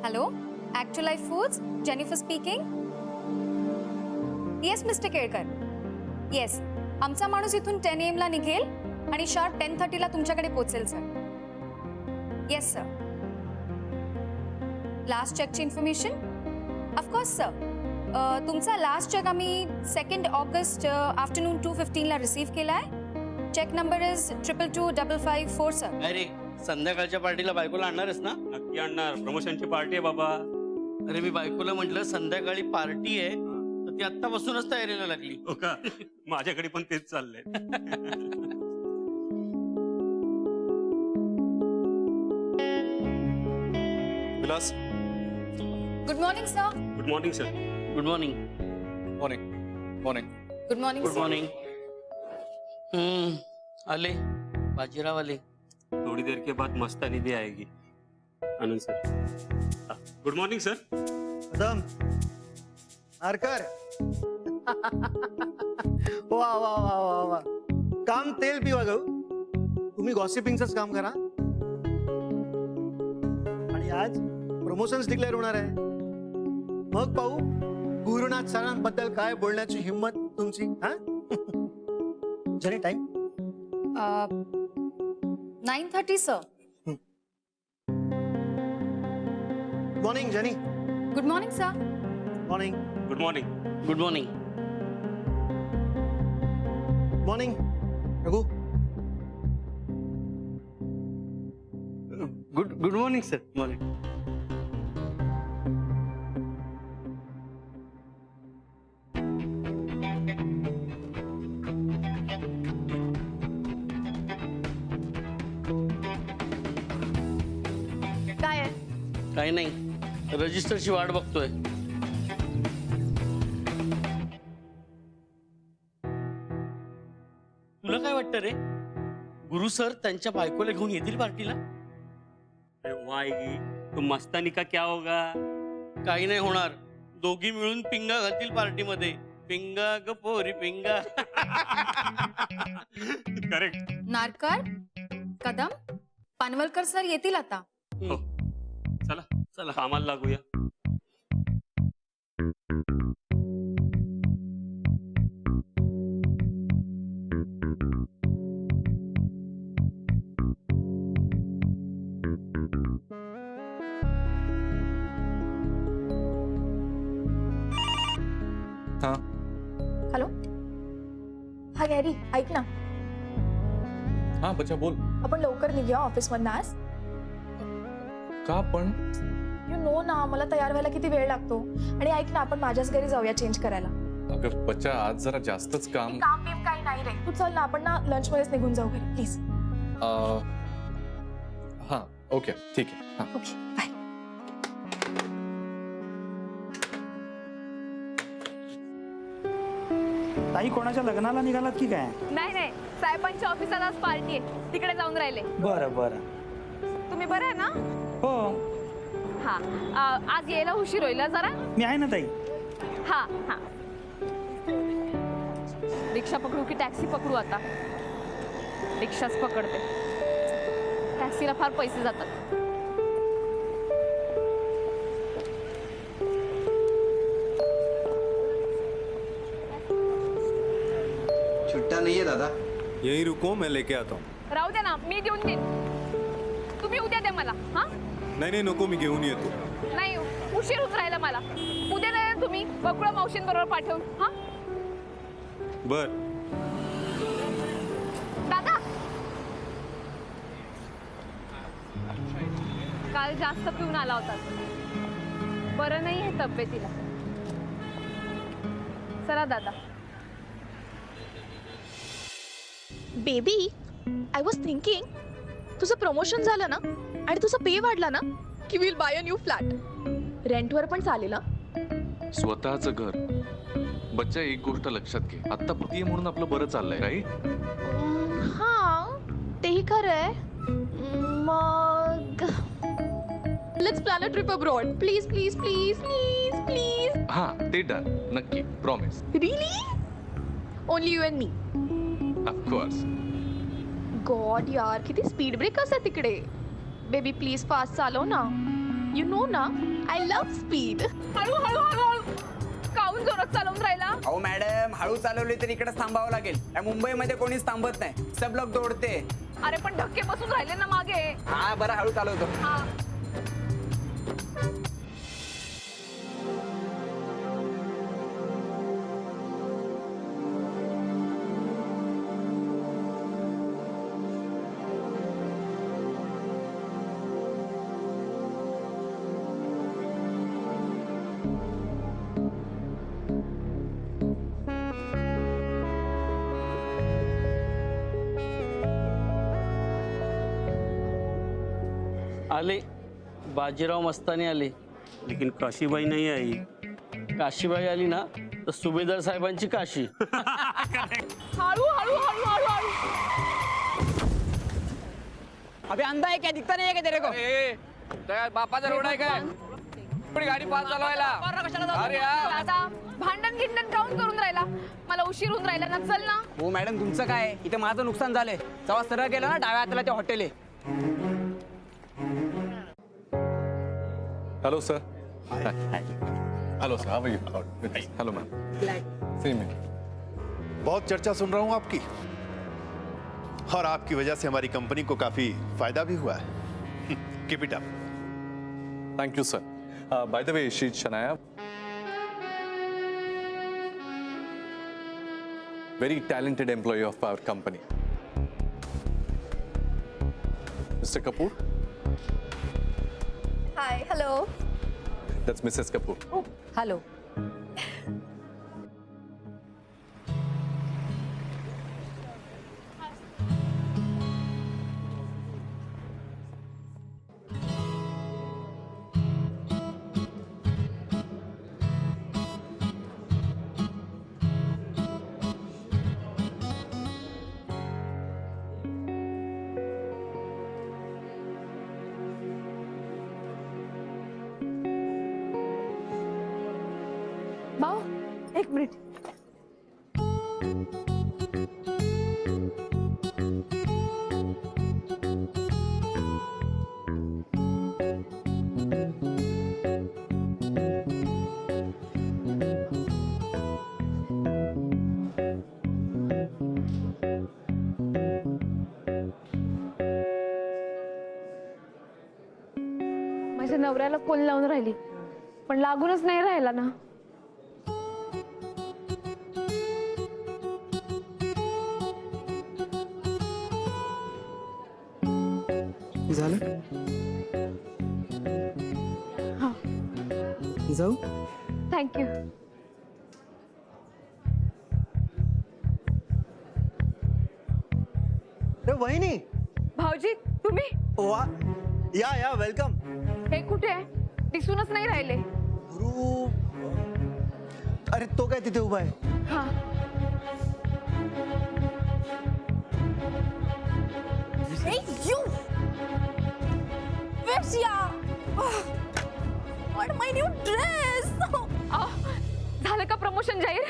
Hello, actual life foods, Jennifer speaking. Yes mister Kelkar. Yes, आमचा माणूस इथून 10 AM ला निघेल आणि शार्प 10:30 ला तुमच्याकडे पोहोचेल सर. Yes sir. लास्ट चेकची इन्फॉर्मेशन? Of course sir. तुमचा लास्ट चेक आम्ही 2 ऑगस्ट आफ्टरनून 2:15 ला रिसीव्ह केला आहे. Check number is 222554 sir. अरे संध्याकाळच्या पार्टीला बायकोला आणणारच ना? नक्की आणणार. प्रमोशनची पार्टी आहे बाबा. अरे मी बायकोला म्हटलं संध्याकाळी पार्टी आहे तर ती आत्तापासूनच तयारीला लागली. हो का? माझ्याकडे पण तेच चाललंय. Vilas. Good morning sir. Good morning sir. Good morning. Morning morning. Good morning good sir. Morning. आले बाजीराव आले. थोड़ी देर के बाद मस्तानी भी आएगी. Anand sir. Good morning sir. Kadam Narkar. वा वा वा वा वा. काम तेल पिवा ग. तुम्ही गॉसिपिंगच काम करा. आणि आज प्रमोशन्स डिक्लेअर होणार आहे. मग पाहू गुरुनाथ सरांबद्दल काय बोलण्याची हिंमत तुमची. हा जरी time 9:30 sir. Morning Jani. Good morning sir. Morning. Good morning. Good morning. Morning Raghu. Good morning sir. Morning. काय आहे? काही नाही, रजिस्टरची वाट बघतोय. तुला काय वाटतं रे? गुरु सर त्यांच्या बायकोला घेऊन येतील पार्टीला? अरे वो आएगी तो मस्तानी का क्या होगा? काही नाही होणार. दोघी मिळून पिंगा घालतील पार्टीमध्ये. पिंगा ग पोरी पिंगा. करेक्ट. नारकर, कदम, पानवलकर सर येतील आता. हो. चला चला. कामाला लागूया. हा हॅलो. हा गॅरी, ऐक ना, हा बच्चा बोल. आपण लवकर निघूया ऑफिसमधनं आज. का पण? यू नो ना, मला तयार व्हायला किती वेळ लागतो. आणि ऐक ना, आपण माझ्याच घरी जाऊया चेंज करायला. अगं बच्चा आज जरा जास्तच काम. काम बिम काही नाही रे. तू चल ना, आपण ना लंच मध्येच निघून जाऊ घरी प्लीज. हा ओके ठीक आहे. हा ओके बाय. ताई कोणाच्या लग्नाला निघालात की काय? नाही नाही, साहेबांच्या ऑफिसात आज पार्टी आहे, तिकडे जाऊन राहिले. बरं बरं. तुम्ही बरं आहे ना? हो हा. आज यायला उशीर होईल हं जरा. मी आहे ना ताई. हा हा. रिक्षा पकडू की टॅक्सी पकडू आता? रिक्षाच पकडते. टॅक्सीला फार पैसे जातात. छुट्टा नहीं है दादा. यही रुको, मैं लेके आता हूँ. राहू दे ना, मी देऊन देईन. तुम्ही उद्या द्या मला. हा नाही नाही नको, मी घेऊन येतो. नाही, उशीर होत राहिला मला. उद्या द्या ना तुम्ही, बकुळा मावशींबरोबर पाठवून. हा बर. दादा, काल जास्त पिऊन आला होता. बरं नाही आहे तब्येतीला. चला दादा. बेबी, आय वॉज थिंकिंग, तुझं प्रमोशन झालं ना आणि तुझा पे वाढला ना की will buy a new flat. रेंटवर पण चालेल ना. स्वतःचं घर. बच्चा एक गोष्ट लक्षात घे, आता पती म्हणून आपलं बरं चाललंय राईट. हा तेही खरं आहे. मग let's plan a trip abroad. Please please please please please. हा ते डन, नक्की, promise. Relief? Only you and me. Of course. God यार, किती स्पीड ब्रेकर्स आहे तिकडे. बेबी प्लीज फास्ट चालव ना. यू नो ना, आय लव्ह स्पीड. हळू हळू हळू हळू काऊन जोरात चालवून राहिला? अहो मॅडम, हळू चालवली तर इकडेच थांबावं लागेल. या मुंबईमध्ये कोणीच थांबत नाही, सब लोक दौडते. अरे पण धक्के बसून राहिले ना मागे. हा बरं, हळू चालवतो. हा आले बाजीराव मस्तानी आले. लेकिन काशीबाई नाही आई. काशीबाई आली ना तर सुभेदार साहेबांची काशी. हळू हळू हळू हळू हळू. अबे अंधा है क्या, दिखता नहीं है क्या तेरे को? बापाचा रोड आहे काय? गाडी पास चालवायला. अरे यार. दादा भांडण गिंडण काऊन करून राहिला? मला उशीर होऊन राहिला ना, चल ना. हो मॅडम, तुमचं काय? इथे माझं नुकसान झालंय. जेव्हा सरळ गेलं ना डाव्या हाताला ते हॉटेल आहे. Hello sir. Hello sir, how are you? Hello ma'am. Same here. बहुत चर्चा सुन रहा हूँ आपकी, और आपकी वजह से हमारी कंपनी को काफी फायदा भी हुआ है. Keep it up. Thank you sir. By the way, she Shanaya, very talented employee of our company. Mr. Kapoor? Hi, hello. That's Mrs. Kapoor. Oh, hello. भाऊ एक मिनिट. माझ्या नवऱ्याला फोन लावून राहिली पण लागूनच नाही राहिला ना. झालं जाऊ. थँक्यू. वहिनी. भाऊजी तुम्ही वा, या वेलकम. हे कुठे आहे? दिसूनच नाही राहिले. गुरु. अरे तो काय तिथे उभा आहे? हा Hey, you! Where's ya? What my new dress? झालं का प्रमोशन जाहीर?